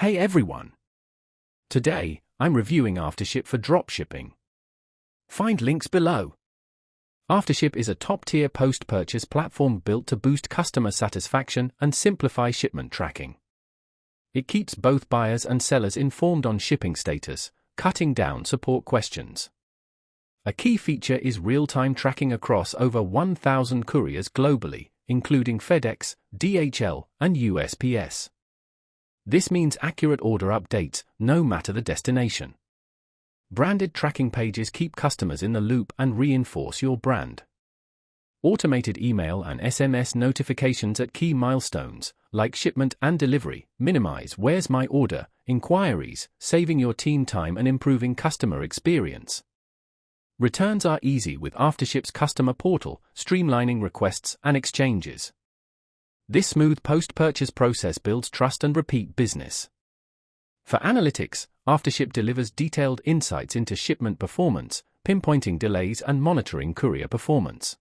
Hey everyone! Today, I'm reviewing Aftership for dropshipping. Find links below. Aftership is a top-tier post-purchase platform built to boost customer satisfaction and simplify shipment tracking. It keeps both buyers and sellers informed on shipping status, cutting down support questions. A key feature is real-time tracking across over 1,000 couriers globally, including FedEx, DHL, and USPS. This means accurate order updates, no matter the destination. Branded tracking pages keep customers in the loop and reinforce your brand. Automated email and SMS notifications at key milestones, like shipment and delivery, minimize "Where's my order?" inquiries, saving your team time and improving customer experience. Returns are easy with Aftership's customer portal, streamlining requests and exchanges. This smooth post-purchase process builds trust and repeat business. For analytics, Aftership delivers detailed insights into shipment performance, pinpointing delays and monitoring courier performance.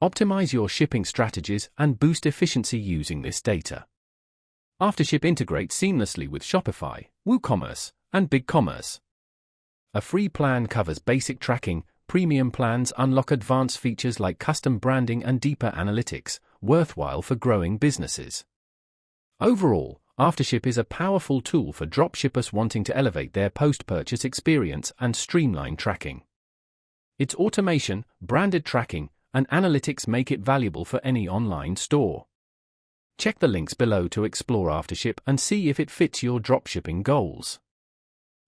Optimize your shipping strategies and boost efficiency using this data. Aftership integrates seamlessly with Shopify, WooCommerce, and BigCommerce. A free plan covers basic tracking. Premium plans unlock advanced features like custom branding and deeper analytics, worthwhile for growing businesses. Overall, Aftership is a powerful tool for dropshippers wanting to elevate their post-purchase experience and streamline tracking. Its automation, branded tracking, and analytics make it valuable for any online store. Check the links below to explore Aftership and see if it fits your dropshipping goals.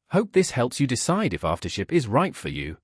Hope this helps you decide if Aftership is right for you.